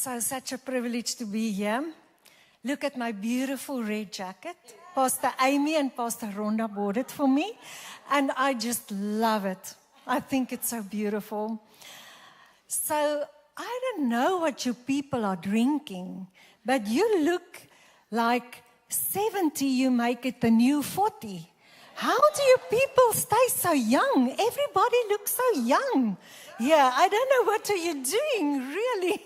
So such a privilege to be here. Look at my beautiful red jacket. Pastor Amy and Pastor Rhonda bought it for me, and I just love it. I think it's so beautiful. So I don't know what you people are drinking, but you look like 70, you make it the new 40. How do you people stay so young? Everybody looks so young. Yeah, I don't know what are you doing, really.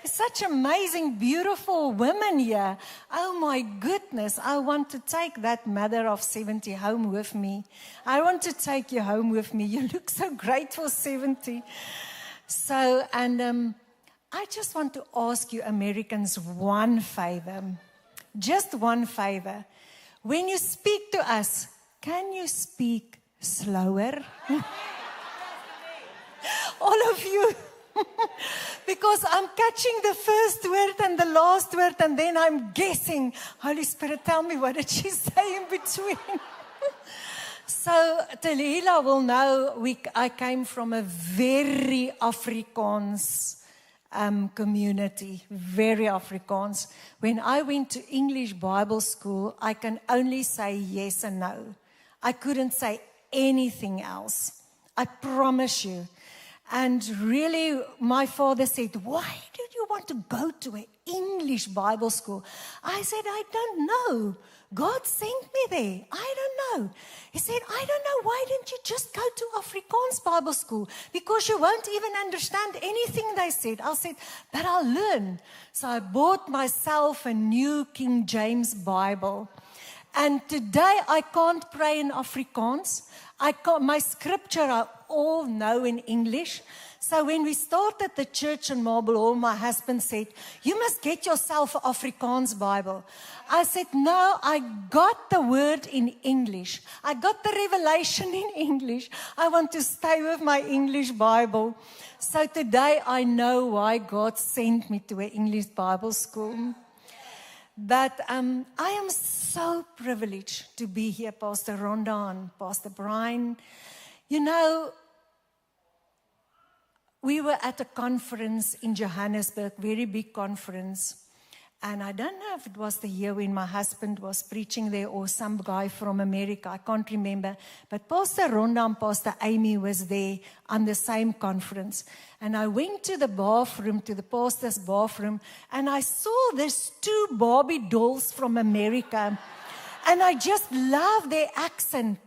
Such amazing, beautiful women here. Oh my goodness, I want to take that mother of 70 home with me. I want to take you home with me. You look so great for 70. So, and I just want to ask you Americans one favor. Just one favor. When you speak to us, can you speak slower? All of you. Because I'm catching the first word and the last word, and then I'm guessing. Holy Spirit, tell me, what did she say in between? So, Talila will know I came from a very Afrikaans community, very Afrikaans. When I went to English Bible school, I can only say yes and no. I couldn't say anything else. I promise you. And really, my father said, why did you want to go to an English Bible school? I said, I don't know. God sent me there. I don't know. He said, I don't know. Why didn't you just go to Afrikaans Bible school? Because you won't even understand anything they said. I said, but I'll learn. So I bought myself a new King James Bible. And today I can't pray in Afrikaans. My scripture I all know in English. So when we started the church in Marble Hall, my husband said, you must get yourself an Afrikaans Bible. I said, no, I got the word in English. I got the revelation in English. I want to stay with my English Bible. So today I know why God sent me to an English Bible school. But I am so privileged to be here, Pastor Rhonda and Pastor Brian. You know, we were at a conference in Johannesburg, very big conference. And I don't know if it was the year when my husband was preaching there or some guy from America. I can't remember. But Pastor Rhonda and Pastor Amy was there on the same conference. And I went to the bathroom, to the pastor's bathroom, and I saw these two Barbie dolls from America. And I just loved their accent.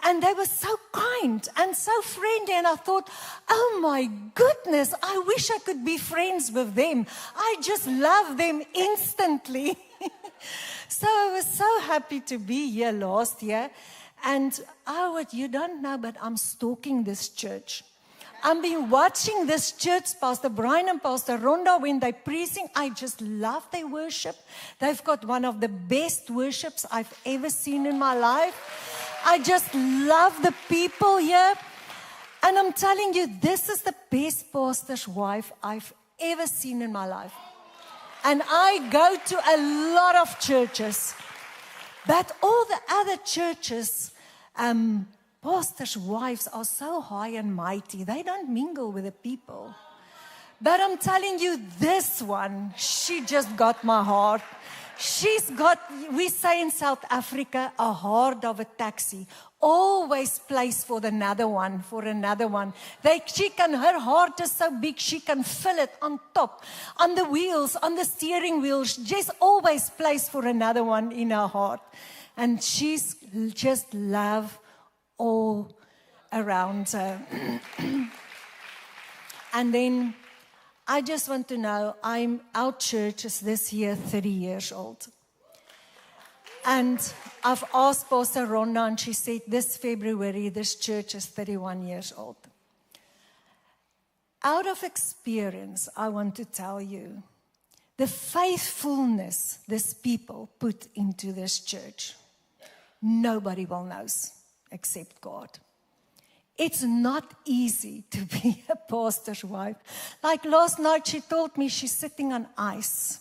And they were so kind and so friendly. And I thought, oh my goodness, I wish I could be friends with them. I just love them instantly. So I was so happy to be here last year. And you don't know, but I'm stalking this church. I've been watching this church, Pastor Brian and Pastor Rhonda, when they're preaching. I just love their worship. They've got one of the best worships I've ever seen in my life. I just love the people here. And I'm telling you, this is the best pastor's wife I've ever seen in my life. And I go to a lot of churches. But all the other churches, pastors' wives are so high and mighty. They don't mingle with the people. But I'm telling you, this one, she just got my heart. She's got, we say in South Africa, a heart of a taxi. Always place for another one, her heart is so big, she can fill it on top, on the wheels, on the steering wheels. Just always place for another one in her heart. And she's just love all around her. And then I just want to know, our church is this year 30 years old. And I've asked Pastor Rhonda, and she said this February, this church is 31 years old. Out of experience, I want to tell you, the faithfulness these people put into this church, nobody will know except God. It's not easy to be a pastor's wife. Like last night, she told me she's sitting on ice.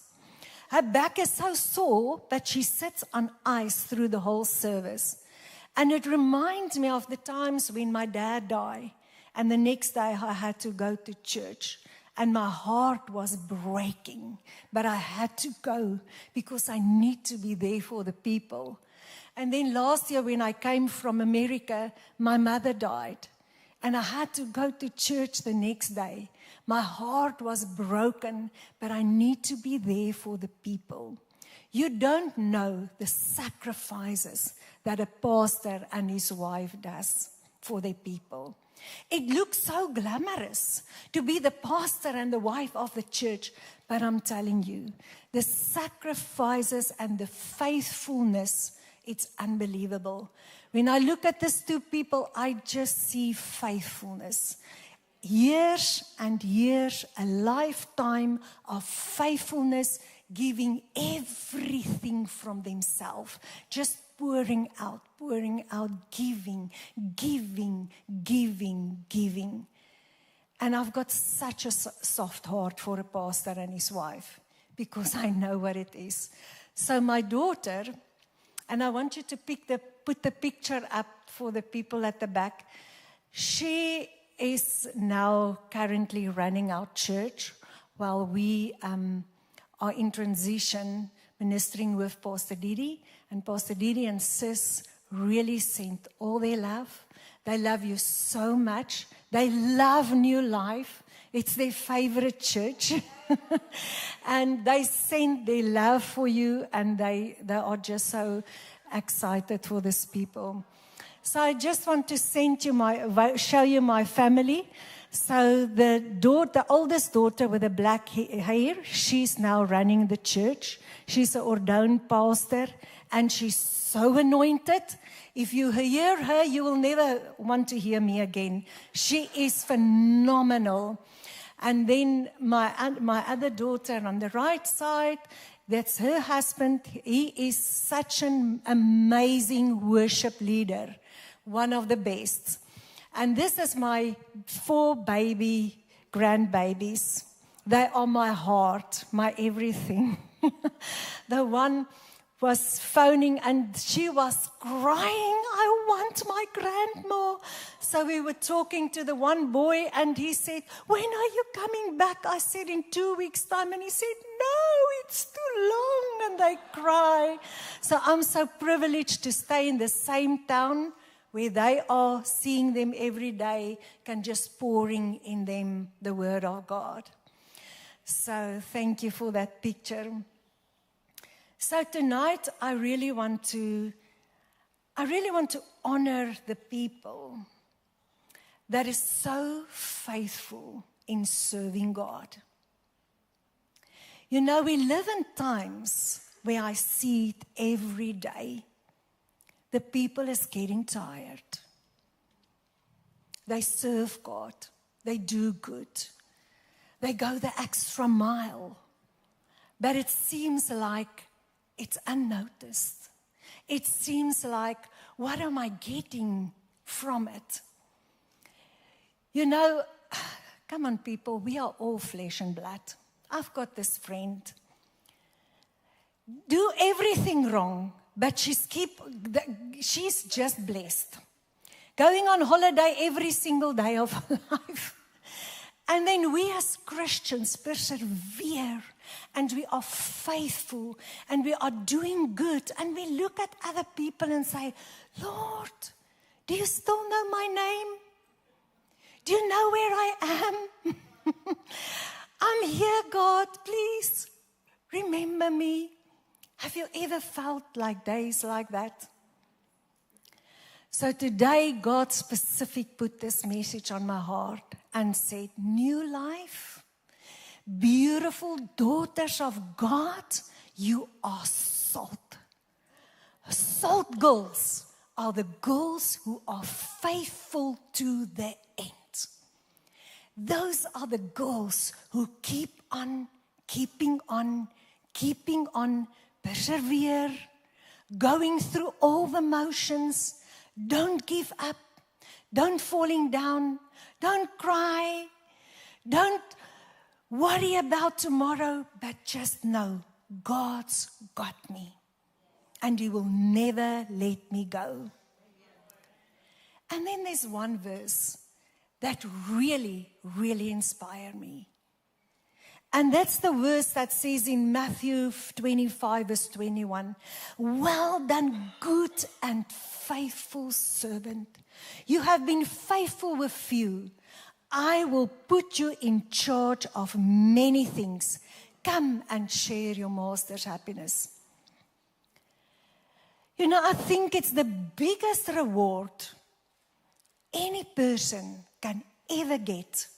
Her back is so sore, but she sits on ice through the whole service. And it reminds me of the times when my dad died. And the next day I had to go to church. And my heart was breaking. But I had to go because I need to be there for the people. And then last year when I came from America, my mother died. And I had to go to church the next day. My heart was broken, but I need to be there for the people. You don't know the sacrifices that a pastor and his wife does for their people. It looks so glamorous to be the pastor and the wife of the church, but I'm telling you, the sacrifices and the faithfulness, it's unbelievable. When I look at these two people, I just see faithfulness. Years and years, a lifetime of faithfulness, giving everything from themselves, just pouring out, giving. And I've got such a soft heart for a pastor and his wife because I know what it is. So my daughter, and I want you to put the picture up for the people at the back. She is now currently running our church while we are in transition ministering with Pastor Didi. And Pastor Didi and Sis really sent all their love. They love you so much. They love New Life. It's their favorite church. And they send their love for you, and they are just so excited for these people. So I just want to show you my family. So the oldest daughter with the black hair, she's now running the church. She's an ordained pastor, and she's so anointed. If you hear her, you will never want to hear me again. She is phenomenal. And then my other daughter on the right side, that's her husband. He is such an amazing worship leader, one of the best. And this is my 4 baby grandbabies. They are my heart, my everything. The one was phoning and she was crying, I want my grandma. So we were talking to the one boy and he said, when are you coming back? I said, in 2 weeks' time. And he said, no, it's too long. And they cry. So I'm so privileged to stay in the same town where they are, seeing them every day, can just pouring in them the word of God. So thank you for that picture. So tonight, I really want to honor the people that is so faithful in serving God. You know, we live in times where I see it every day. The people is getting tired. They serve God. They do good. They go the extra mile. But it seems like it's unnoticed. It seems like, what am I getting from it? You know, come on people, we are all flesh and blood. I've got this friend. Do everything wrong, but she's just blessed. Going on holiday every single day of her life. And then we as Christians persevere and we are faithful and we are doing good. And we look at other people and say, Lord, do you still know my name? Do you know where I am? I'm here, God, please remember me. Have you ever felt like days like that? So today, God specific put this message on my heart and said, New Life, beautiful daughters of God, you are salt. Salt girls are the girls who are faithful to the end. Those are the girls who keep on, keeping on, persevere, going through all the motions. Don't give up. Don't falling down. Don't cry. Don't worry about tomorrow, but just know God's got me. And He will never let me go. And then there's one verse that really, really inspired me. And that's the verse that says in Matthew 25, verse 21, well done, good and faithful servant. You have been faithful with few. I will put you in charge of many things. Come and share your master's happiness. You know, I think it's the biggest reward any person can ever get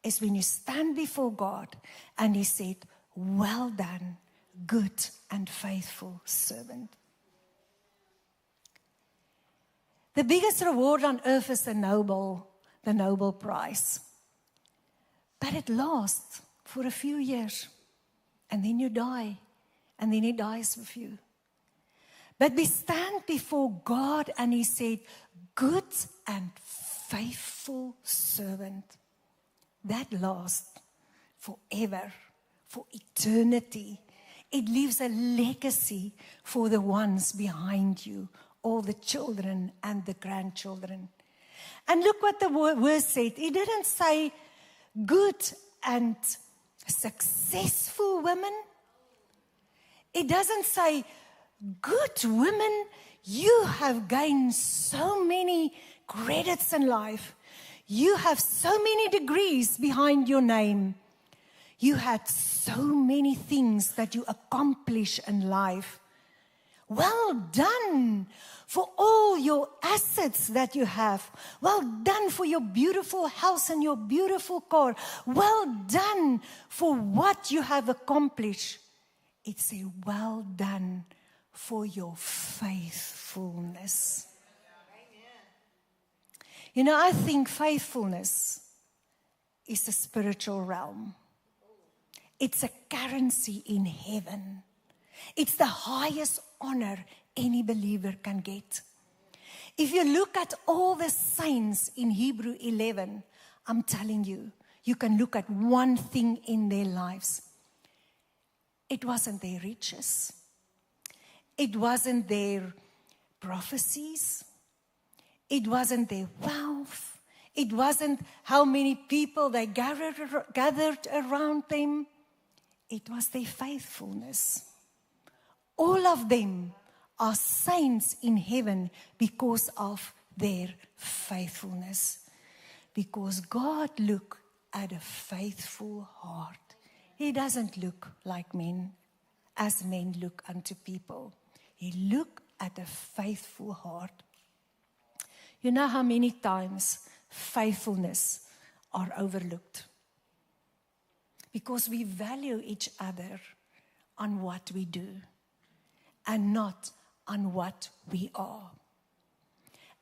is when you stand before God and He said, well done, good and faithful servant. The biggest reward on earth is the Nobel Prize. But it lasts for a few years. And then you die. And then He dies with you. But we stand before God and He said, good and faithful servant. That lasts forever, for eternity. It leaves a legacy for the ones behind you, all the children and the grandchildren. And look what the verse said. It didn't say good and successful women. It doesn't say good women, you have gained so many credits in life. You have so many degrees behind your name. You had so many things that you accomplish in life. Well done for all your assets that you have. Well done for your beautiful house and your beautiful car. Well done for what you have accomplished. It's a well done for your faithfulness. You know, I think faithfulness is a spiritual realm. It's a currency in heaven. It's the highest honor any believer can get. If you look at all the saints in Hebrew 11, I'm telling you, you can look at one thing in their lives. It wasn't their riches. It wasn't their prophecies. It wasn't their wealth. It wasn't how many people they gathered around them. It was their faithfulness. All of them are saints in heaven because of their faithfulness. Because God looks at a faithful heart. He doesn't look like men, as men look unto people. He looks at a faithful heart. You know how many times faithfulness are overlooked? Because we value each other on what we do and not on what we are.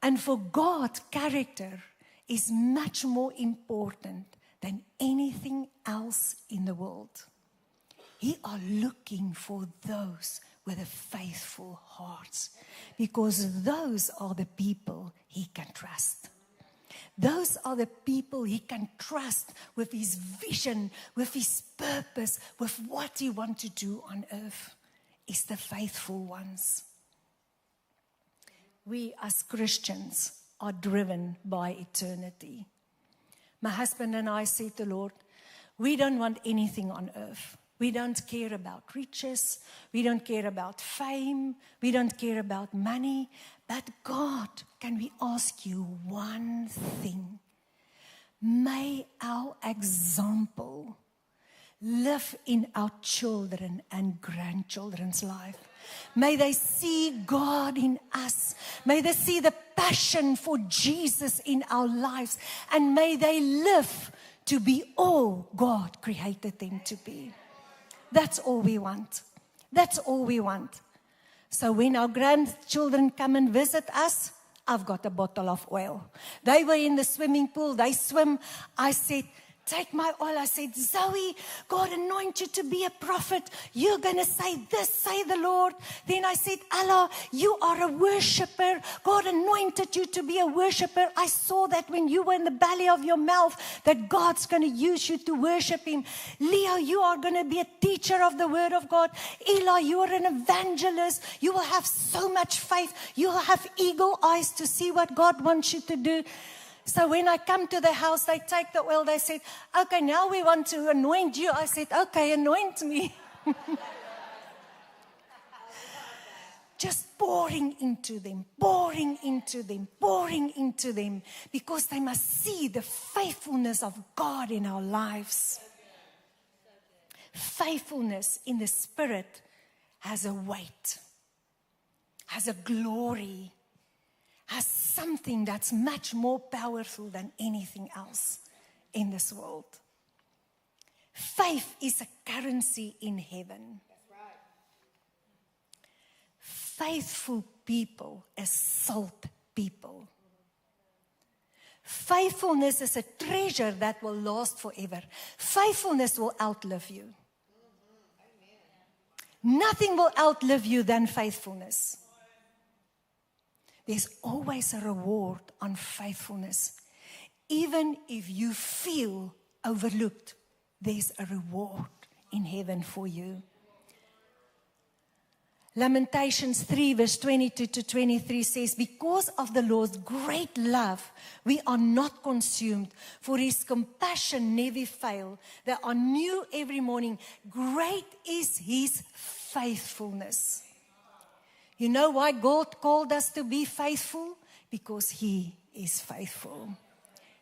And for God, character is much more important than anything else in the world. He are looking for those with a faithful heart, because those are the people He can trust. Those are the people He can trust with His vision, with His purpose, with what He wants to do on earth. Is the faithful ones. We as Christians are driven by eternity. My husband and I said to the Lord, we don't want anything on earth. We don't care about riches. We don't care about fame. We don't care about money. But God, can we ask you one thing? May our example live in our children and grandchildren's life. May they see God in us. May they see the passion for Jesus in our lives. And may they live to be all God created them to be. That's all we want. That's all we want. So when our grandchildren come and visit us, I've got a bottle of oil. They were in the swimming pool. They swim. I said, take my oil. I said, Zoe, God anointed you to be a prophet. You're going to say this, say the Lord. Then I said, Allah, you are a worshiper. God anointed you to be a worshiper. I saw that when you were in the belly of your mouth, that God's going to use you to worship Him. Leo, you are going to be a teacher of the Word of God. Eli, you are an evangelist. You will have so much faith. You will have eagle eyes to see what God wants you to do. So when I come to the house, they take the oil. They said, okay, now we want to anoint you. I said, okay, anoint me. Just pouring into them, pouring into them, pouring into them, because they must see the faithfulness of God in our lives. Faithfulness in the Spirit has a weight, has a glory, has something that's much more powerful than anything else in this world. Faith is a currency in heaven. Faithful people is salt people. Faithfulness is a treasure that will last forever. Faithfulness will outlive you. Nothing will outlive you than faithfulness. There's always a reward on faithfulness. Even if you feel overlooked, there's a reward in heaven for you. Lamentations 3 verse 22 to 23 says, because of the Lord's great love, we are not consumed, for his compassion never fail. They are new every morning. Great is his faithfulness. You know why God called us to be faithful? Because he is faithful.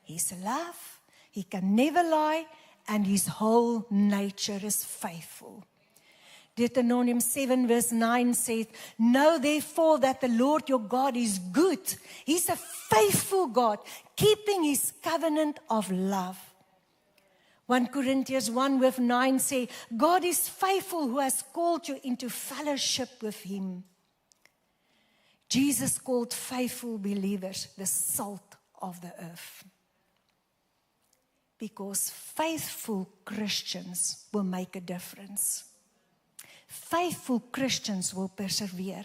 He's love, he can never lie, and his whole nature is faithful. Deuteronomy 7 verse 9 says, know therefore that the Lord your God is good. He's a faithful God, keeping his covenant of love. 1 Corinthians 1 verse 9 says, God is faithful who has called you into fellowship with him. Jesus called faithful believers the salt of the earth. Because faithful Christians will make a difference. Faithful Christians will persevere.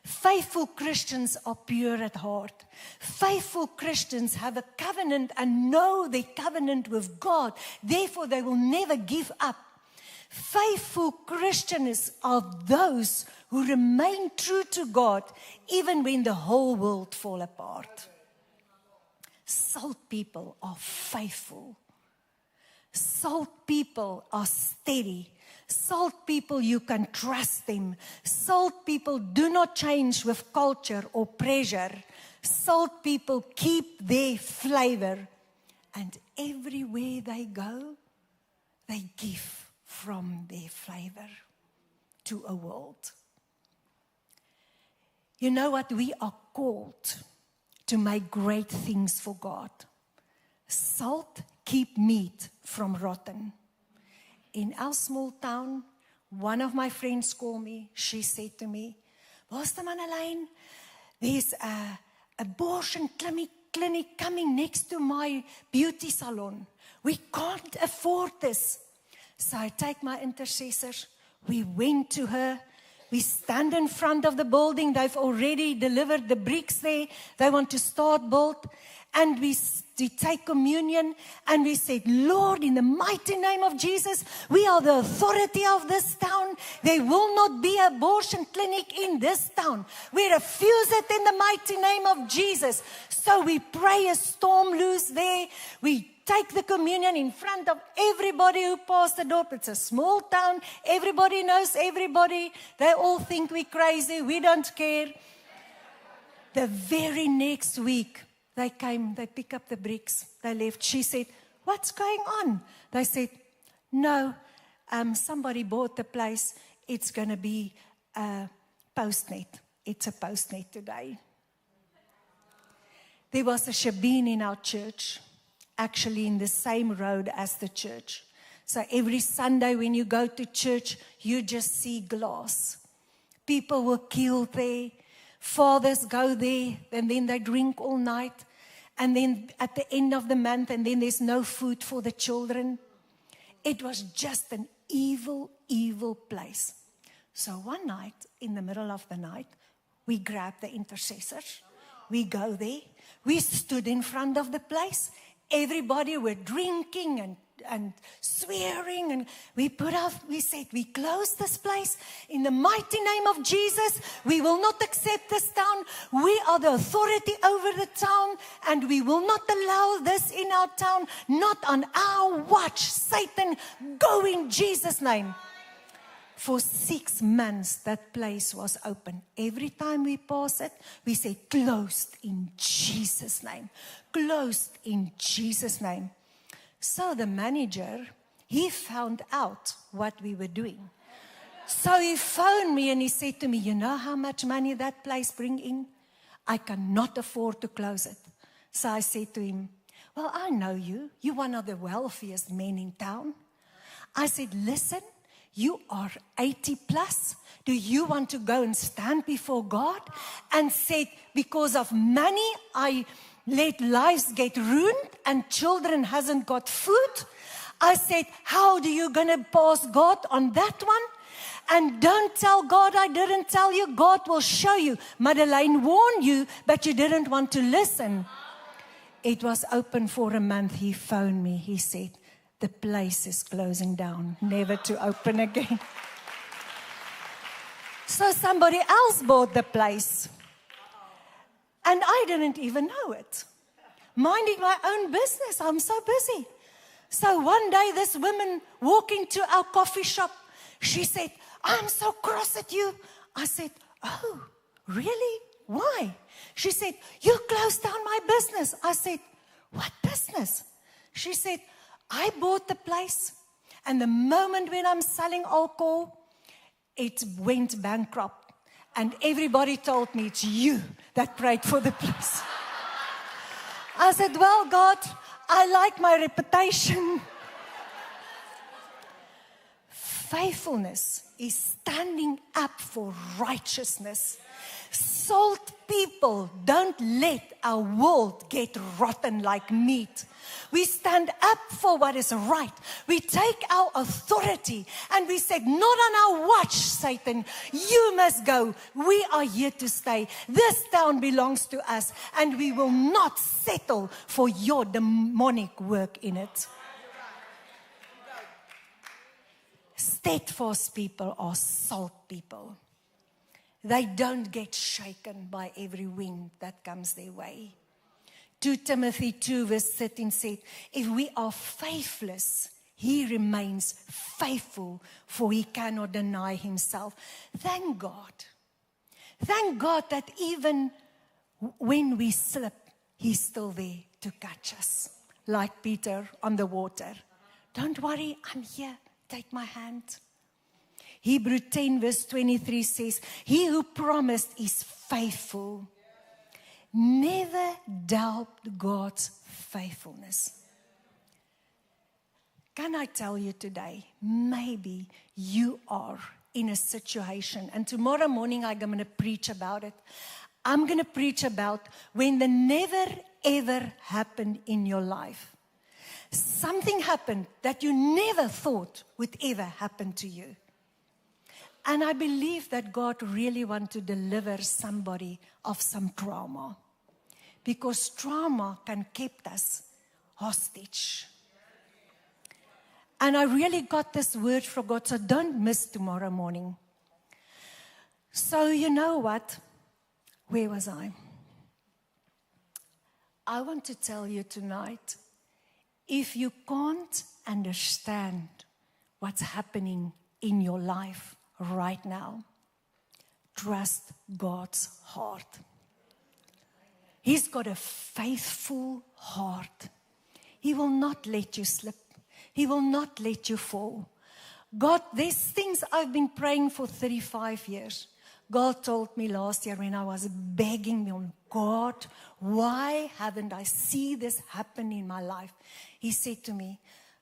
Faithful Christians are pure at heart. Faithful Christians have a covenant and know their covenant with God. Therefore, they will never give up. Faithful Christians are those who remain true to God even when the whole world falls apart. Salt people are faithful. Salt people are steady. Salt people, you can trust them. Salt people do not change with culture or pressure. Salt people keep their flavor. And everywhere they go, they give from their flavor to a world. You know what? We are called to make great things for God. Salt keep meat from rotten. In our small town, one of my friends called me. She said to me, Pastor Manalaine, there's an abortion clinic coming next to my beauty salon. We can't afford this. So I take my intercessors. We went to her. We stand in front of the building. They've already delivered the bricks there. They want to start build. And we take communion and we said, Lord, in the mighty name of Jesus, we are the authority of this town. There will not be an abortion clinic in this town. We refuse it in the mighty name of Jesus. So we pray a storm loose there. We take the communion in front of everybody who passed the door. It's a small town. Everybody knows everybody. They all think we're crazy. We don't care. The very next week, they came, they picked up the bricks, they left. She said, what's going on? They said, no, somebody bought the place. It's going to be a Postnet. It's a Postnet today. There was a Shabin in our church, actually in the same road as the church. So every Sunday when you go to church, you just see glass. People were killed there. Fathers go there, and then they drink all night. And then at the end of the month, and then there's no food for the children. It was just an evil, evil place. So one night, in the middle of the night, we grabbed the intercessors. We go there. We stood in front of the place. Everybody were drinking and and swearing, and we said, we close this place in the mighty name of Jesus. We will not accept this town. We are the authority over the town, and we will not allow this in our town. Not on our watch. Satan, go in Jesus' name. For 6 months, that place was open. Every time we pass it, we say, closed in Jesus' name. Closed in Jesus' name. So the manager, he found out what we were doing. So he phoned me and he said to me, you know how much money that place bring in? I cannot afford to close it. So I said to him, well, I know you. You're one of the wealthiest men in town. I said, listen, you are 80 plus. Do you want to go and stand before God and say, because of money, I let lives get ruined and children hasn't got food? I said, how do you going to pass God on that one? And don't tell God I didn't tell you. God will show you. Madeleine warned you, but you didn't want to listen. It was open for a month. He phoned me. He said, the place is closing down, never to open again. So somebody else bought the place. And I didn't even know it. Minding my own business, I'm so busy. So one day this woman walked into our coffee shop. She said, I'm so cross at you. I said, oh, really? Why? She said, you closed down my business. I said, what business? She said, I bought the place, and the moment when I'm selling alcohol, it went bankrupt. And everybody told me it's you that prayed for the place. I said, well, God, I like my reputation. Faithfulness is standing up for righteousness. Salt people don't let our world get rotten like meat. We stand up for what is right. We take our authority and we say, not on our watch, Satan. You must go. We are here to stay. This town belongs to us, and we will not settle for your demonic work in it. Steadfast people are salt people. They don't get shaken by every wind that comes their way. 2 Timothy 2 verse 13 said, if we are faithless, he remains faithful, for he cannot deny himself. Thank God. Thank God that even when we slip, he's still there to catch us. Like Peter on the water. Don't worry, I'm here. Take my hand. Hebrew 10 verse 23 says, he who promised is faithful. Never doubt God's faithfulness. Can I tell you today, maybe you are in a situation, and tomorrow morning I'm going to preach about it. I'm going to preach about when the never ever happened in your life. Something happened that you never thought would ever happen to you. And I believe that God really wants to deliver somebody of some trauma. Because trauma can keep us hostage. And I really got this word from God, so don't miss tomorrow morning. So you know what? Where was I? I want to tell you tonight, if you can't understand what's happening in your life right now, trust God's heart. He's got a faithful heart. He will not let you slip. He will not let you fall. God, there's things I've been praying for 35 years. God told me last year when I was begging him, God, why haven't I seen this happen in my life? He said to me,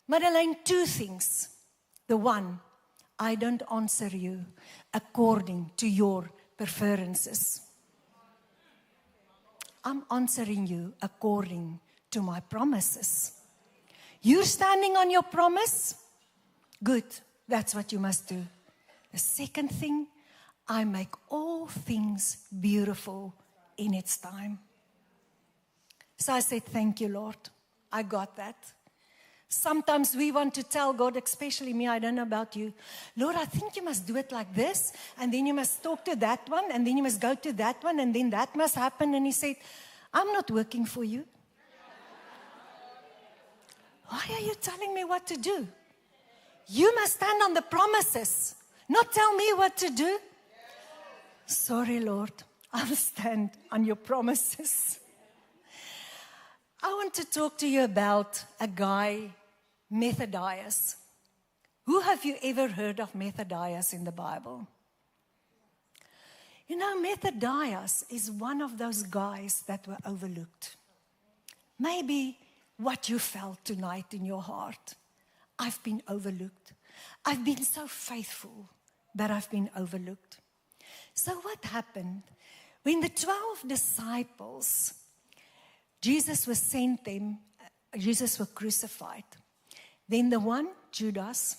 Madeleine, 2 things. The one, I don't answer you according to your preferences. I'm answering you according to my promises. You're standing on your promise? Good. That's what you must do. The second thing, I make all things beautiful in its time. So I said, thank you, Lord. I got that. Sometimes we want to tell God, especially me, I don't know about you, Lord, I think you must do it like this, and then you must talk to that one, and then you must go to that one, and then that must happen. And he said, I'm not working for you. Why are you telling me what to do? You must stand on the promises, not tell me what to do. Sorry, Lord, I'll stand on your promises. I want to talk to you about a guy, Methodius. Who have you ever heard of Methodius in the Bible? You know, Methodius is one of those guys that were overlooked. Maybe what you felt tonight in your heart. I've been overlooked. I've been so faithful, but I've been overlooked. So what happened? When the 12 disciples, Jesus was sent them, Jesus was crucified. Then the one, Judas,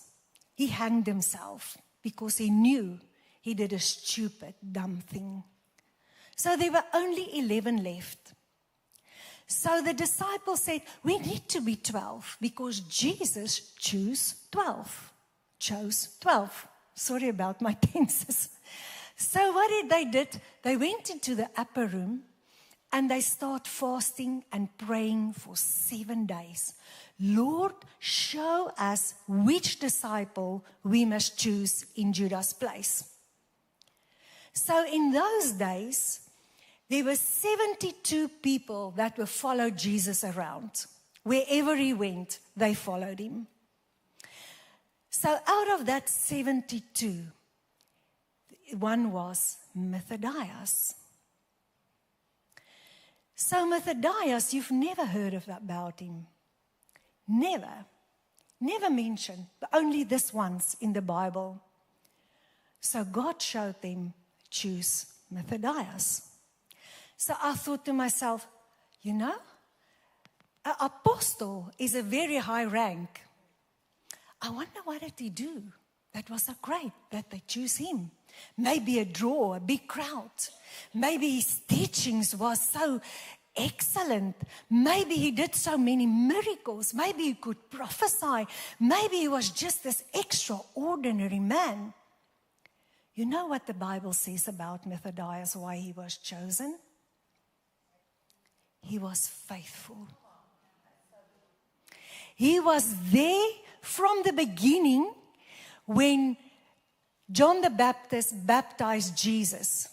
he hanged himself because he knew he did a stupid, dumb thing. So there were only 11 left. So the disciples said, we need to be 12 because Jesus chose 12. Sorry about my tenses. So what did they do? They went into the upper room and they start fasting and praying for 7 days. Lord, show us which disciple we must choose in Judas' place. So in those days, there were 72 people that would follow Jesus around. Wherever he went, they followed him. So out of that 72, one was Methodius. So Methodius, you've never heard about him. Never mentioned, but only this once in the Bible. So God showed them, choose Methodius. So I thought to myself, you know, an apostle is a very high rank. I wonder what did he do that was so great that they choose him. Maybe a draw, a big crowd. Maybe his teachings was so excellent. Maybe he did so many miracles. Maybe he could prophesy. Maybe he was just this extraordinary man. You know what the Bible says about Methodius, why he was chosen? He was faithful. He was there from the beginning when John the Baptist baptized Jesus,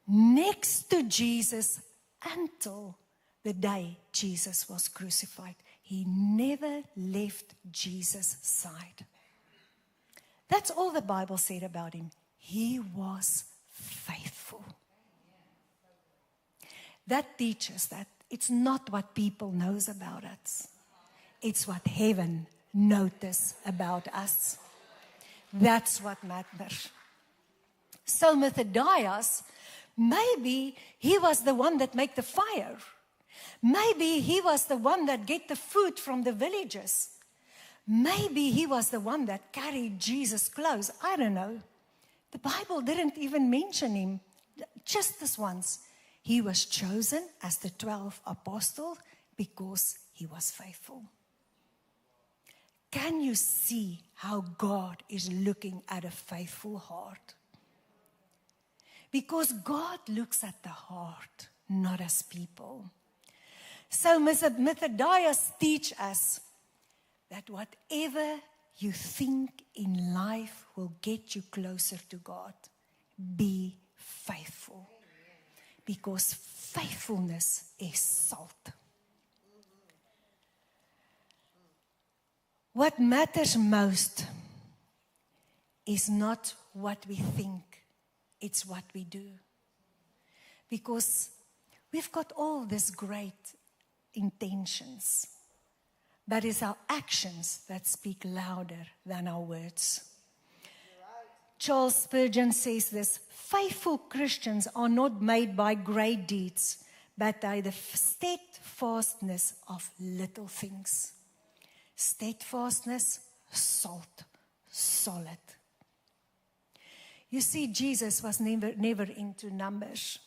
next to Jesus until the day Jesus was crucified. He never left Jesus' side. That's all the Bible said about him. He was faithful. That teaches that it's not what people knows about us. It's what heaven notices about us. That's what matters. So Methodius, maybe he was the one that made the fire. Maybe he was the one that get the food from the villagers. Maybe he was the one that carried Jesus' clothes. I don't know. The Bible didn't even mention him. Just this once. He was chosen as the 12th apostle because he was faithful. Can you see how God is looking at a faithful heart? Because God looks at the heart, not as people. So Methodius teach us that whatever you think in life will get you closer to God, be faithful. Because faithfulness is salt. What matters most is not what we think, it's what we do. Because we've got all these great intentions, but it's our actions that speak louder than our words. Charles Spurgeon says this, faithful Christians are not made by great deeds, but by the steadfastness of little things. Steadfastness, salt, solid. You see, Jesus was never into numbers.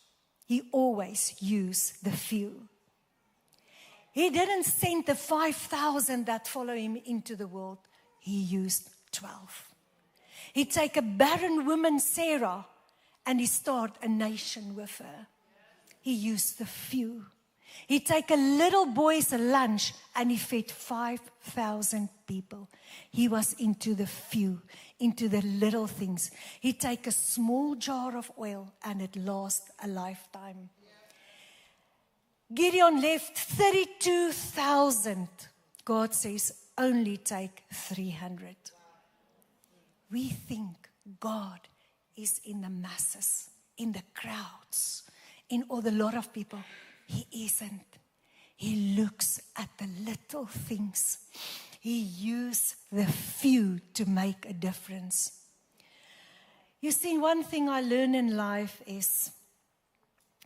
He always used the few. He didn't send the 5,000 that follow him into the world. He used 12. He take a barren woman, Sarah, and he start a nation with her. He used the few. He take a little boy's lunch and he fed 5,000 people. He was into the few, into the little things. He take a small jar of oil and it lasts a lifetime. Gideon left 32,000. God says, only take 300. We think God is in the masses, in the crowds, in all the lot of people. He isn't. He looks at the little things. He uses the few to make a difference. You see, one thing I learn in life is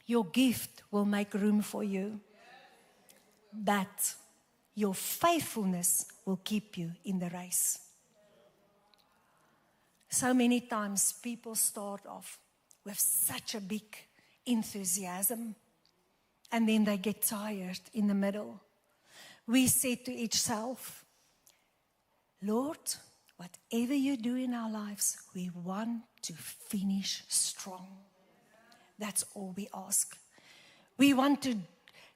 your gift will make room for you, but your faithfulness will keep you in the race. So many times people start off with such a big enthusiasm and then they get tired in the middle. We say to each self, Lord, whatever you do in our lives, we want to finish strong. That's all we ask. We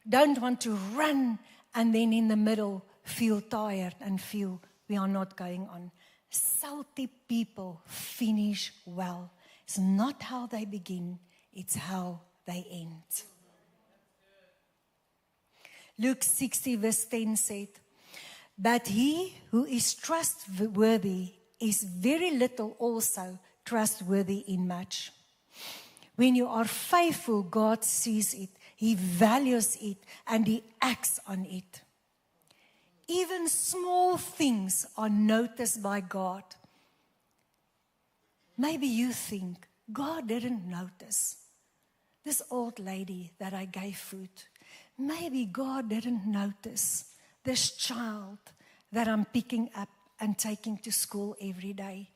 don't want to run and then in the middle feel tired and feel we are not going on. Salty people finish well. It's not how they begin, it's how they end. Luke 60 verse 10 said, but he who is trustworthy is very little also trustworthy in much. When you are faithful, God sees it, He values it, and He acts on it. Even small things are noticed by God. Maybe you think, God didn't notice this old lady that I gave food. Maybe God didn't notice this child that I'm picking up and taking to school every day.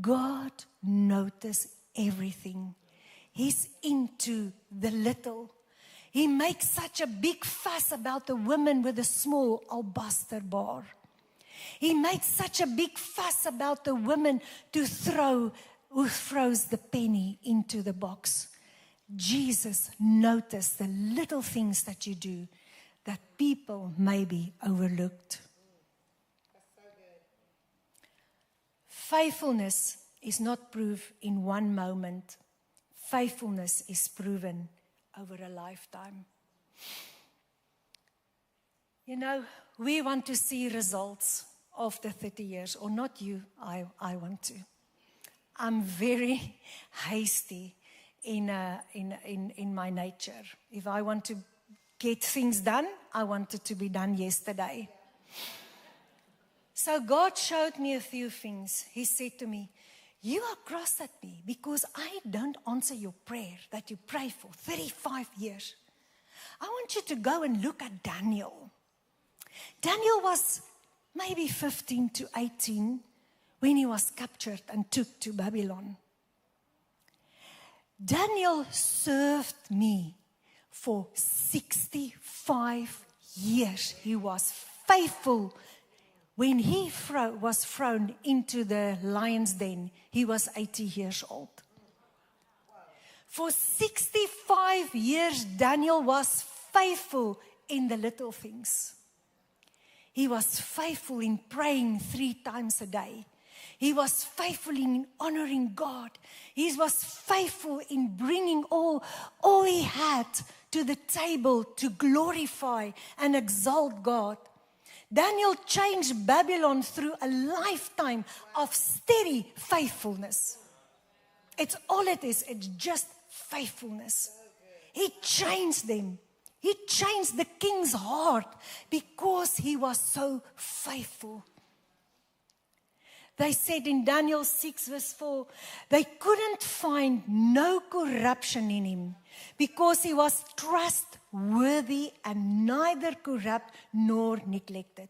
God notices everything. He's into the little. He makes such a big fuss about the woman with a small alabaster bar. He makes such a big fuss about the woman who throws the penny into the box. Jesus noticed the little things that you do that people maybe overlooked. Faithfulness is not proved in one moment. Faithfulness is proven over a lifetime. You know, we want to see results after 30 years, or not you, I want to. I'm very hasty in my nature. If I want to get things done, I want it to be done yesterday. So God showed me a few things. He said to me, you are cross at me because I don't answer your prayer that you pray for 35 years. I want you to go and look at Daniel. Daniel was maybe 15 to 18 when he was captured and took to Babylon. Daniel served me for 65 years. He was faithful. When he was thrown into the lion's den, he was 80 years old. For 65 years, Daniel was faithful in the little things. He was faithful in praying 3 times a day. He was faithful in honoring God. He was faithful in bringing all he had to the table to glorify and exalt God. Daniel changed Babylon through a lifetime of steady faithfulness. It's all it is. It's just faithfulness. He changed them. He changed the king's heart because he was so faithful. They said in Daniel 6 verse 4, they couldn't find no corruption in him because he was trustworthy and neither corrupt nor neglected.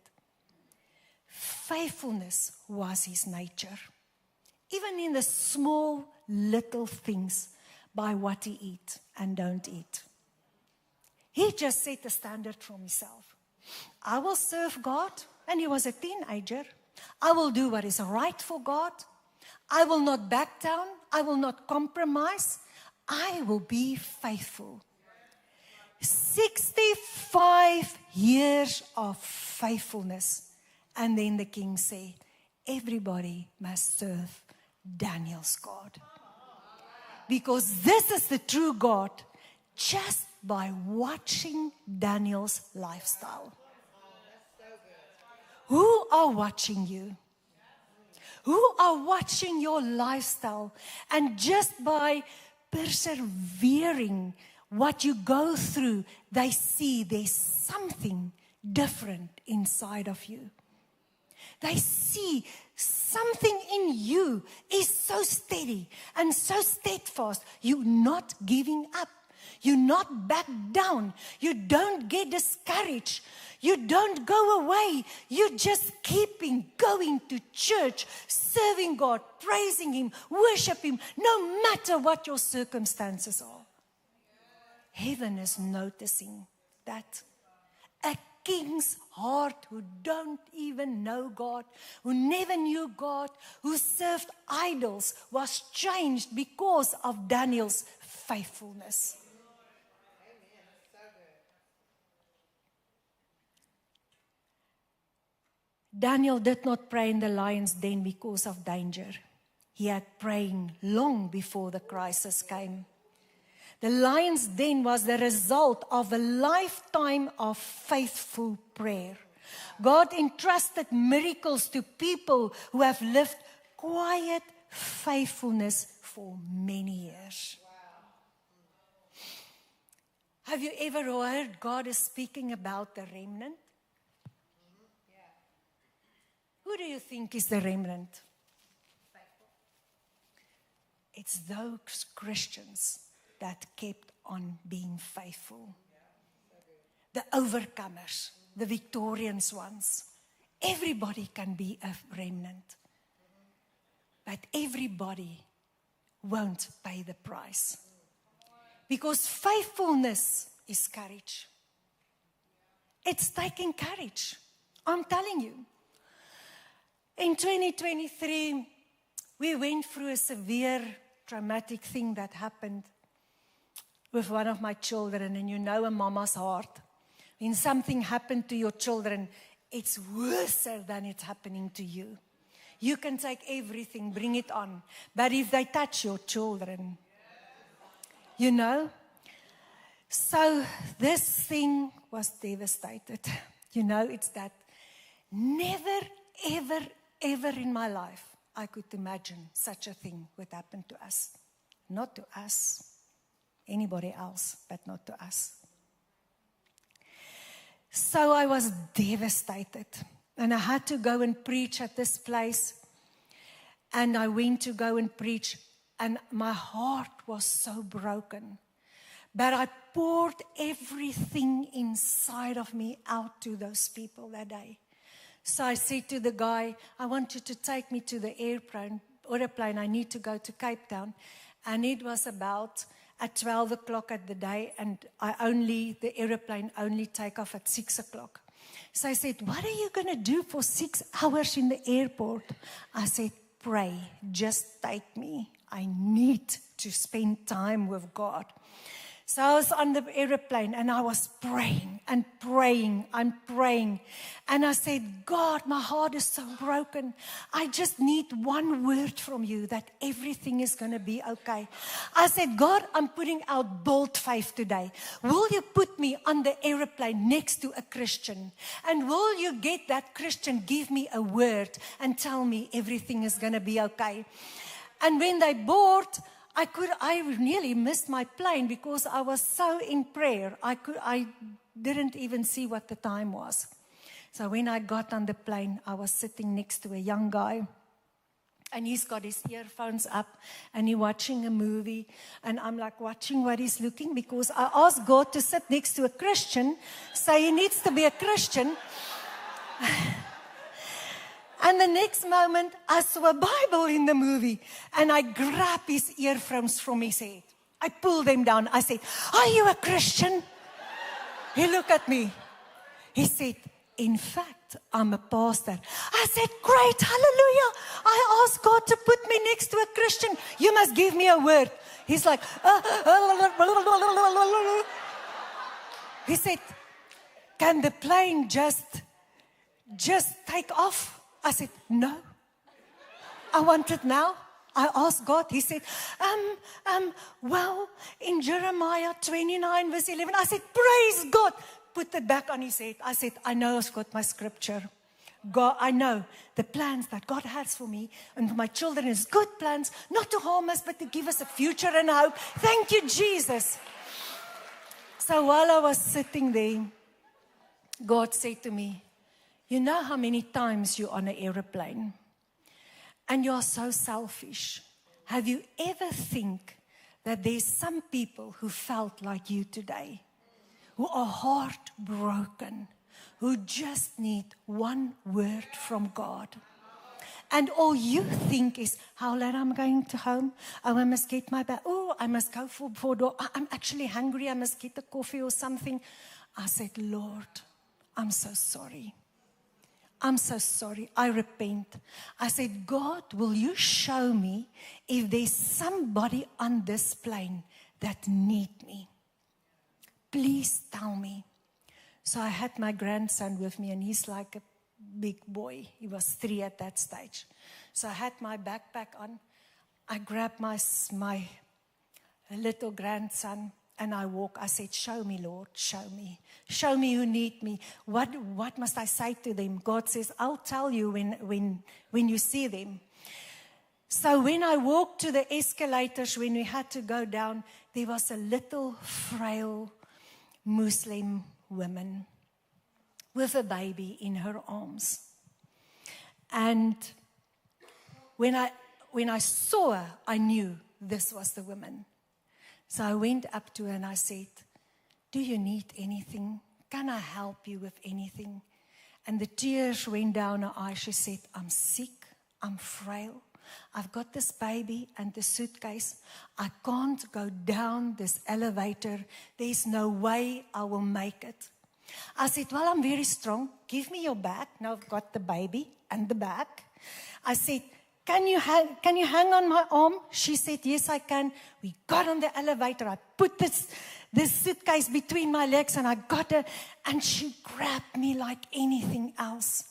Faithfulness was his nature. Even in the small little things, by what he eat and don't eat. He just set the standard for himself. I will serve God. And he was a teenager. I will do what is right for God. I will not back down. I will not compromise. I will be faithful. 65 years of faithfulness. And then the king said, everybody must serve Daniel's God. Because this is the true God, just by watching Daniel's lifestyle. Who are watching you? Who are watching your lifestyle? And just by persevering what you go through, they see there's something different inside of you. They see something in you is so steady and so steadfast. You're not giving up. You not back down. You don't get discouraged. You don't go away. You just keeping going to church, serving God, praising Him, worship Him, no matter what your circumstances are. Heaven is noticing that. A king's heart who don't even know God, who never knew God, who served idols, was changed because of Daniel's faithfulness. Daniel did not pray in the lion's den because of danger. He had praying long before the crisis came. The lion's den was the result of a lifetime of faithful prayer. God entrusted miracles to people who have lived quiet faithfulness for many years. Have you ever heard God is speaking about the remnant? Who do you think is the remnant? It's those Christians that kept on being faithful. The overcomers, the victorious ones. Everybody can be a remnant. But everybody won't pay the price. Because faithfulness is courage. It's taking courage. I'm telling you. In 2023, we went through a severe traumatic thing that happened with one of my children, and you know a mama's heart. When something happened to your children, it's worse than it's happening to you. You can take everything, bring it on. But if they touch your children, you know. So this thing was devastated. You know, it's that never, ever in my life I could imagine such a thing would happen to us. Not to us. Anybody else, but not to us. So I was devastated. And I had to go and preach at this place. And I went to go and preach. And my heart was so broken. But I poured everything inside of me out to those people that day. So I said to the guy, I want you to take me to the airplane. I need to go to Cape Town. And it was about at 12 o'clock at the day, and the airplane only take off at 6 o'clock. So I said, what are you going to do for 6 hours in the airport? I said, pray, just take me. I need to spend time with God. So I was on the airplane and I was praying and praying and praying. And I said, God, my heart is so broken. I just need one word from you that everything is going to be okay. I said, God, I'm putting out bold faith today. Will you put me on the airplane next to a Christian? And will you get that Christian give me a word and tell me everything is going to be okay? And when they board, I nearly missed my plane because I was so in prayer. I didn't even see what the time was. So when I got on the plane, I was sitting next to a young guy. And he's got his earphones up and he's watching a movie. And I'm like watching what he's looking because I asked God to sit next to a Christian. So he needs to be a Christian. And the next moment, I saw a Bible in the movie. And I grabbed his earphones from his head. I pulled them down. I said, are you a Christian? He looked at me. He said, in fact, I'm a pastor. I said, great, hallelujah. I asked God to put me next to a Christian. You must give me a word. He's like, he said, can the plane just take off? I said, no. I want it now. I asked God. He said, well, in Jeremiah 29 verse 11, I said, praise God. Put it back on his head. I said, I know I've got my scripture. God, I know the plans that God has for me and for my children is good plans, not to harm us, but to give us a future and a hope. Thank you, Jesus. So while I was sitting there, God said to me, you know how many times you're on an aeroplane and you're so selfish. Have you ever think that there's some people who felt like you today, who are heartbroken, who just need one word from God? And all you think is, how late I'm going to home? Oh, I must get my bag. Oh, I must go for door. I'm actually hungry. I must get a coffee or something. I said, Lord, I'm so sorry. I'm so sorry. I repent. I said, God, will you show me if there's somebody on this plane that need me? Please tell me. So I had my grandson with me, and he's like a big boy. He was 3 at that stage. So I had my backpack on. I grabbed my little grandson, and I walk. I said, show me, Lord, show me. Show me who need me. What must I say to them? God says, I'll tell you when you see them. So when I walked to the escalators, when we had to go down, there was a little frail Muslim woman with a baby in her arms. And when I saw her, I knew this was the woman. So I went up to her and I said, do you need anything? Can I help you with anything? And the tears went down her eyes. She said, I'm sick, I'm frail. I've got this baby and the suitcase. I can't go down this elevator. There's no way I will make it. I said, well, I'm very strong. Give me your bag. Now I've got the baby and the bag. I said, can you hang on my arm? She said, yes, I can. We got on the elevator. I put this suitcase between my legs and I got her. And she grabbed me like anything else.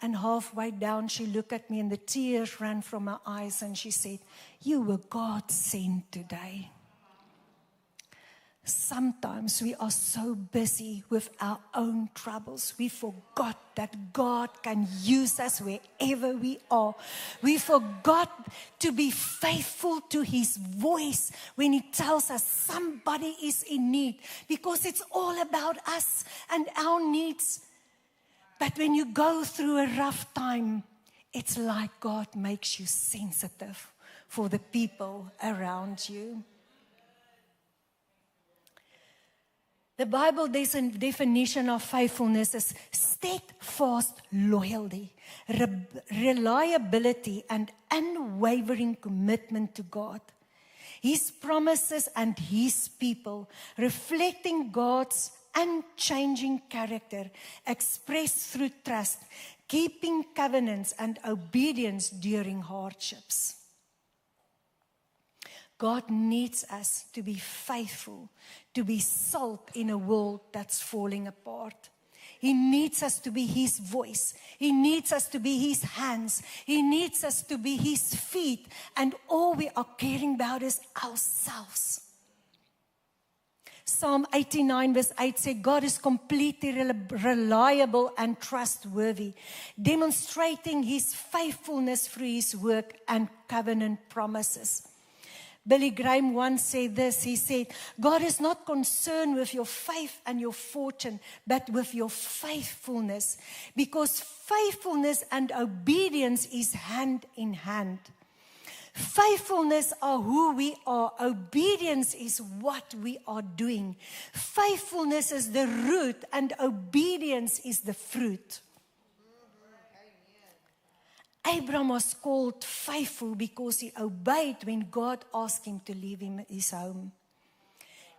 And halfway down, she looked at me and the tears ran from her eyes. And she said, you were God sent today. Sometimes we are so busy with our own troubles. We forgot that God can use us wherever we are. We forgot to be faithful to His voice when He tells us somebody is in need. Because it's all about us and our needs. But when you go through a rough time, it's like God makes you sensitive for the people around you. The Bible, there's a definition of faithfulness as steadfast loyalty, reliability, and unwavering commitment to God, His promises and His people, reflecting God's unchanging character, expressed through trust, keeping covenants and obedience during hardships. God needs us to be faithful, to be salt in a world that's falling apart. He needs us to be His voice. He needs us to be His hands. He needs us to be His feet. And all we are caring about is ourselves. Psalm 89 verse 8 says, God is completely reliable and trustworthy, demonstrating His faithfulness through His work and covenant promises. Billy Graham once said this. He said, God is not concerned with your faith and your fortune, but with your faithfulness. Because faithfulness and obedience is hand in hand. Faithfulness are who we are. Obedience is what we are doing. Faithfulness is the root and obedience is the fruit. Abraham was called faithful because he obeyed when God asked him to leave his home.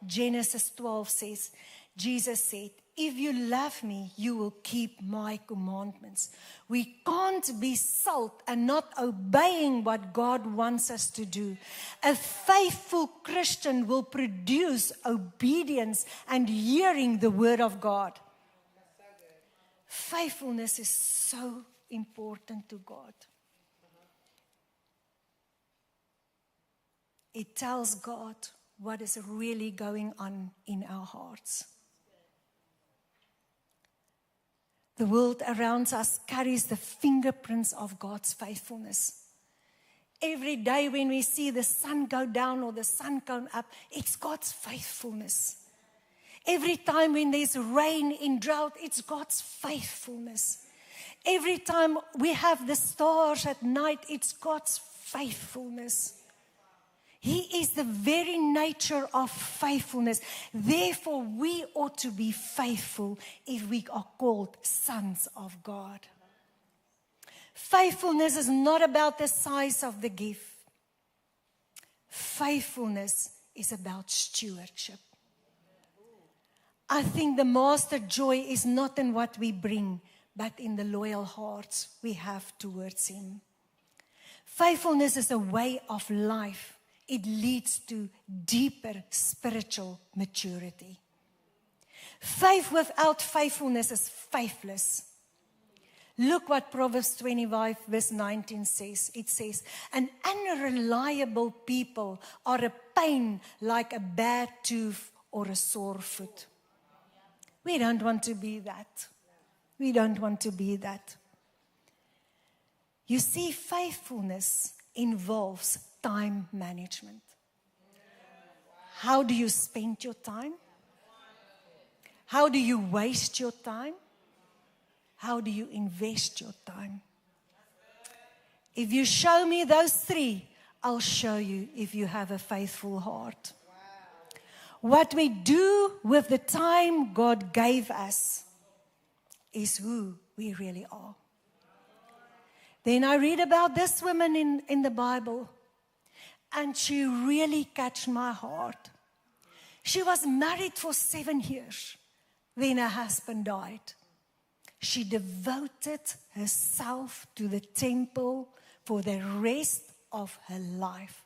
Genesis 12 says, Jesus said, if you love me, you will keep my commandments. We can't be salt and not obeying what God wants us to do. A faithful Christian will produce obedience and hearing the word of God. Faithfulness is so important to God. It tells God what is really going on in our hearts. The world around us carries the fingerprints of God's faithfulness. Every day when we see the sun go down or the sun come up, it's God's faithfulness. Every time when there's rain in drought, it's God's faithfulness. Every time we have the stars at night, it's God's faithfulness. He is the very nature of faithfulness. Therefore, we ought to be faithful if we are called sons of God. Faithfulness is not about the size of the gift. Faithfulness is about stewardship. I think the master joy is not in what we bring, but in the loyal hearts we have towards Him. Faithfulness is a way of life. It leads to deeper spiritual maturity. Faith without faithfulness is faithless. Look what Proverbs 25 verse 19 says. It says, an unreliable people are a pain like a bad tooth or a sore foot. We don't want to be that. We don't want to be that. You see, faithfulness involves time management. How do you spend your time? How do you waste your time? How do you invest your time? If you show me those three, I'll show you if you have a faithful heart. What we do with the time God gave us is who we really are. Then I read about this woman in the Bible, and she really catch my heart. She was married for 7 years. Then her husband died. She devoted herself to the temple for the rest of her life,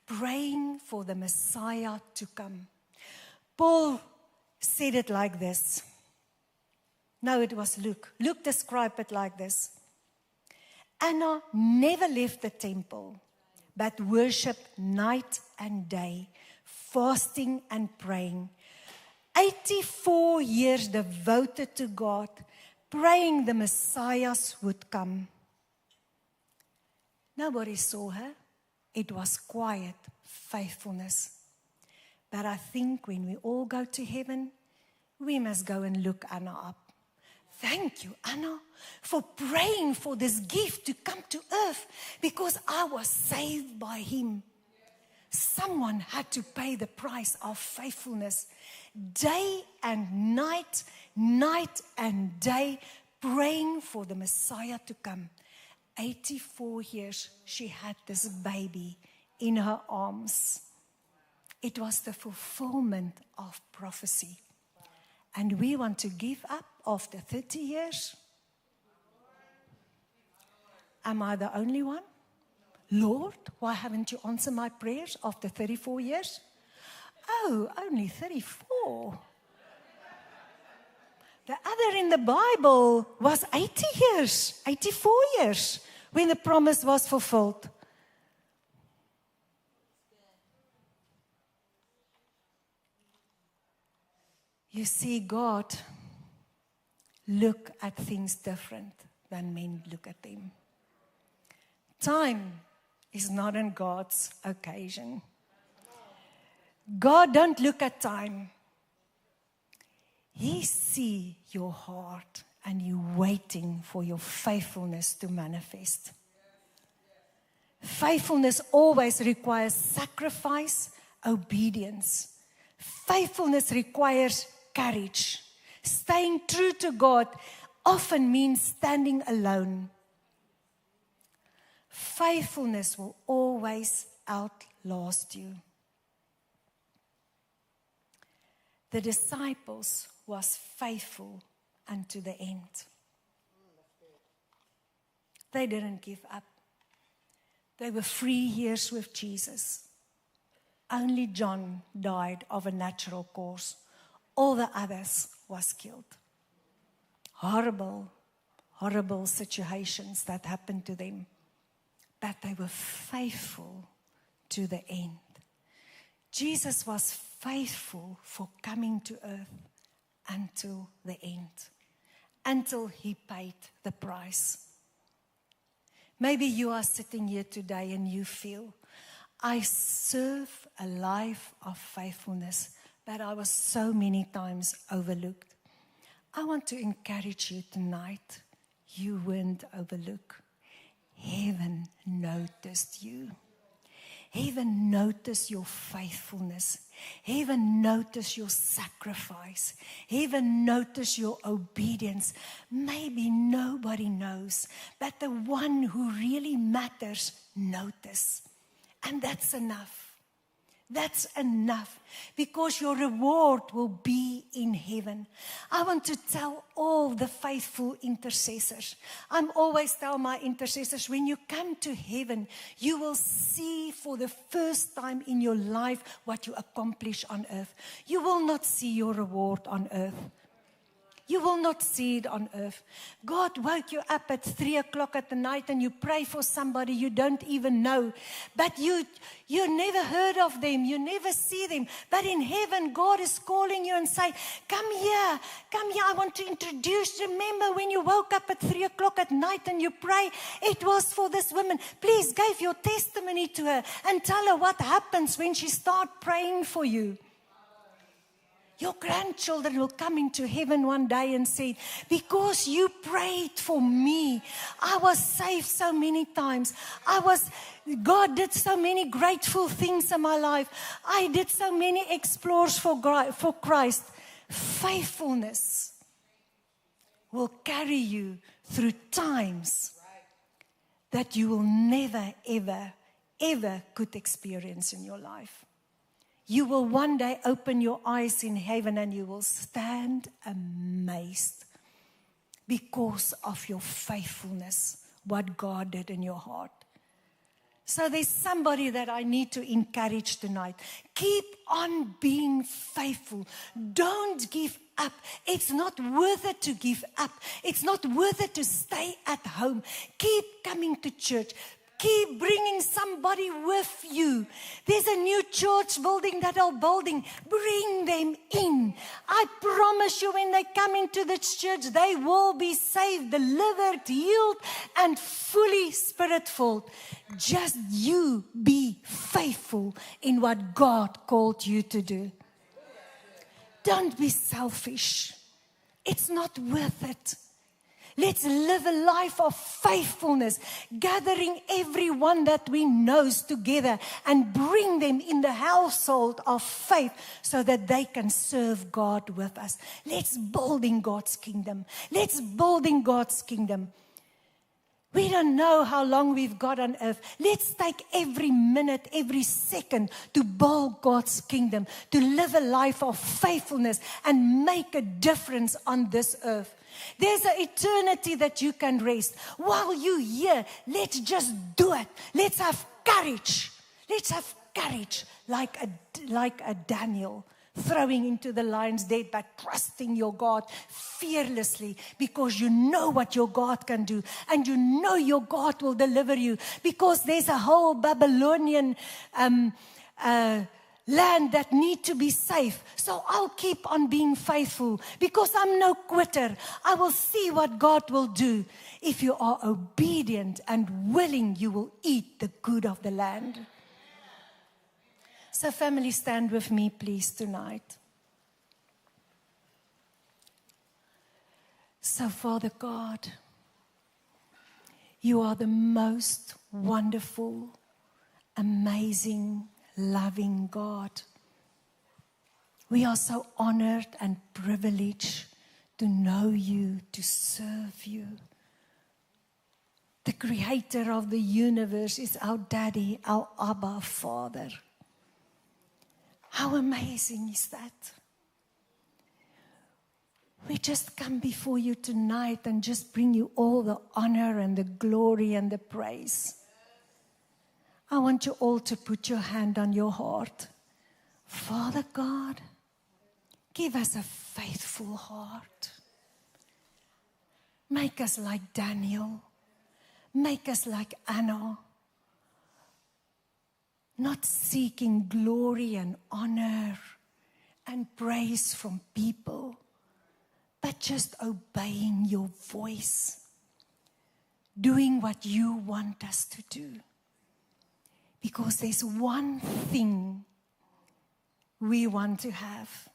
praying for the Messiah to come. Paul said it like this. No, it was Luke. Luke described it like this. Anna never left the temple, but worshipped night and day, fasting and praying. 84 years devoted to God, praying the Messiah would come. Nobody saw her. It was quiet faithfulness. But I think when we all go to heaven, we must go and look Anna up. Thank you, Anna, for praying for this gift to come to earth, because I was saved by him. Someone had to pay the price of faithfulness. Day and night, night and day, praying for the Messiah to come. 84 years she had this baby in her arms. It was the fulfillment of prophecy. And we want to give up after 30 years? Am I the only one? Lord, why haven't you answered my prayers after 34 years? Oh, only 34. The other in the Bible was 80 years, 84 years when the promise was fulfilled. You see, God look at things different than men look at them. Time is not on God's occasion. God don't look at time. He see your heart and you waiting for your faithfulness to manifest. Faithfulness always requires sacrifice, obedience. Faithfulness requires courage. Staying true to God often means standing alone. Faithfulness will always outlast you. the disciples was faithful unto the end. They didn't give up. They were 3 years with Jesus. Only John died of a natural cause. All the others was killed. Horrible, horrible situations that happened to them. But they were faithful to the end. Jesus was faithful for coming to earth until the end. Until he paid the price. Maybe you are sitting here today and you feel, I serve a life of faithfulness that I was so many times overlooked. I want to encourage you tonight. You weren't overlooked. Heaven noticed you. Heaven noticed your faithfulness. Heaven noticed your sacrifice. Heaven noticed your obedience. Maybe nobody knows, but the one who really matters notice. And that's enough. That's enough, because your reward will be in heaven. I want to tell all the faithful intercessors. I'm always tell my intercessors, when you come to heaven, you will see for the first time in your life what you accomplish on earth. You will not see your reward on earth. You will not see it on earth. God woke you up at 3 o'clock at the night and you pray for somebody you don't even know. But you never heard of them. You never see them. But in heaven, God is calling you and saying, come here. I want to introduce. Remember when you woke up at 3 o'clock at night and you pray, it was for this woman. Please give your testimony to her and tell her what happens when she starts praying for you. Your grandchildren will come into heaven one day and say, because you prayed for me, I was saved so many times. God did so many grateful things in my life. I did so many explores for Christ. Faithfulness will carry you through times that you will never, ever, ever could experience in your life. You will one day open your eyes in heaven and you will stand amazed because of your faithfulness, what God did in your heart. So there's somebody that I need to encourage tonight. Keep on being faithful. Don't give up. It's not worth it to give up. It's not worth it to stay at home. Keep coming to church. Keep bringing somebody with you. There's a new church building that are building. Bring them in. I promise you, when they come into this church, they will be saved, delivered, healed, and fully spirit-filled. Just you be faithful in what God called you to do. Don't be selfish. It's not worth it. Let's live a life of faithfulness, gathering everyone that we know together and bring them in the household of faith so that they can serve God with us. Let's build in God's kingdom. Let's build in God's kingdom. We don't know how long we've got on earth. Let's take every minute, every second to build God's kingdom, to live a life of faithfulness and make a difference on this earth. There's an eternity that you can rest. While you're here, let's just do it. Let's have courage. Let's have courage like a Daniel throwing into the lion's den, but trusting your God fearlessly because you know what your God can do and you know your God will deliver you, because there's a whole Babylonian land that need to be safe. So I'll keep on being faithful because I'm no quitter. I will see what God will do. If you are obedient and willing, you will eat the good of the land. So family, stand with me please tonight. So Father God, you are the most wonderful, amazing, loving God. We are so honored and privileged to know you, to serve you. The creator of the universe is our daddy, our Abba Father. How amazing is that? we just come before you tonight and just bring you all the honor and the glory and the praise. I want you all to put your hand on your heart. Father God, give us a faithful heart. Make us like Daniel. Make us like Anna. Not seeking glory and honor and praise from people, but just obeying your voice, doing what you want us to do. Because there's one thing we want to have,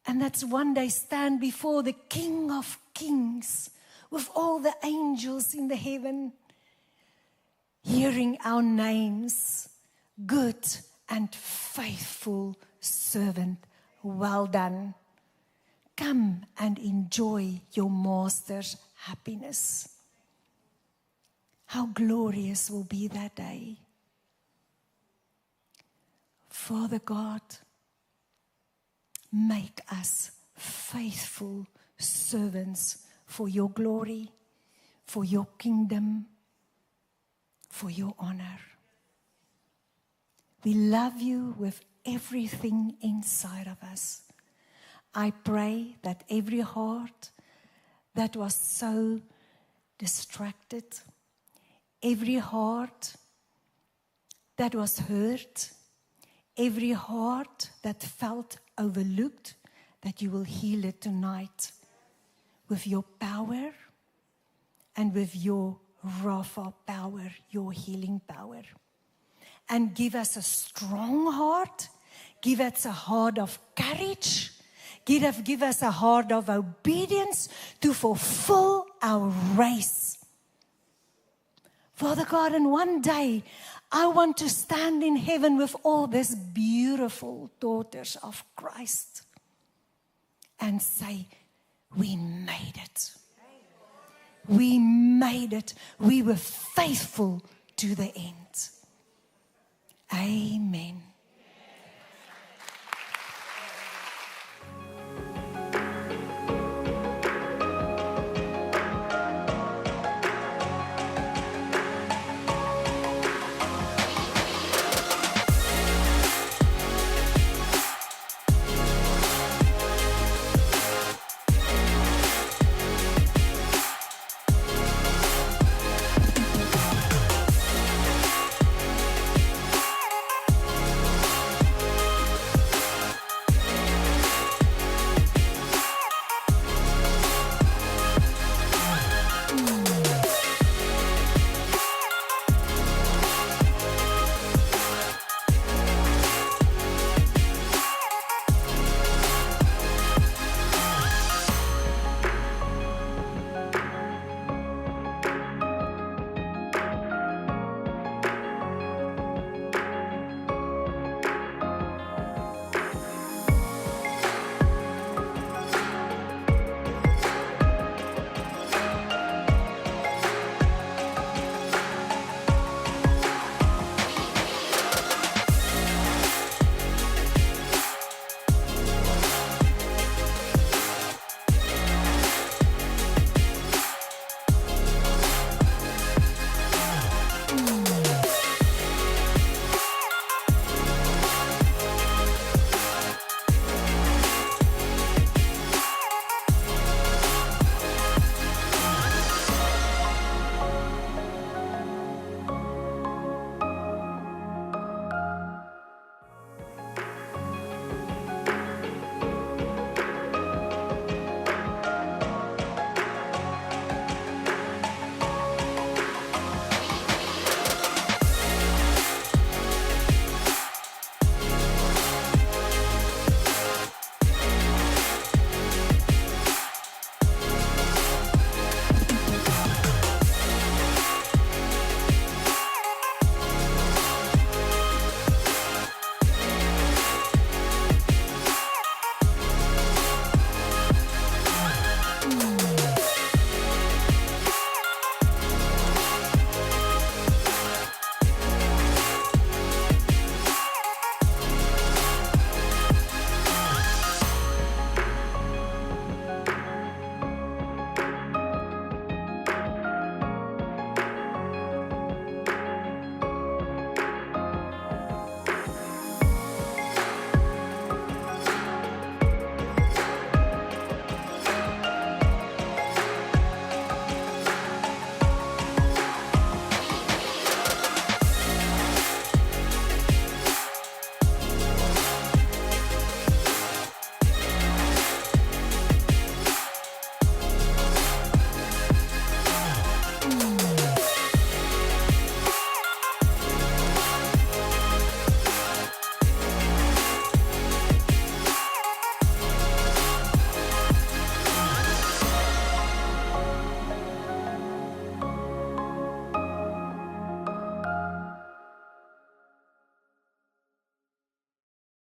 and that's one day stand before the King of Kings with all the angels in the heaven, hearing our names, good and faithful servant, well done. Come and enjoy your master's happiness. How glorious will be that day. Father God, make us faithful servants for your glory, for your kingdom, for your honor. We love you with everything inside of us. I pray that every heart that was so distracted, every heart that was hurt, every heart that felt overlooked, that you will heal it tonight with your power and with your Rapha power, your healing power. And give us a strong heart, give us a heart of courage, give us a heart of obedience to fulfill our race. Father God, and one day, I want to stand in heaven with all these beautiful daughters of Christ and say, we made it. We made it. We were faithful to the end. Amen.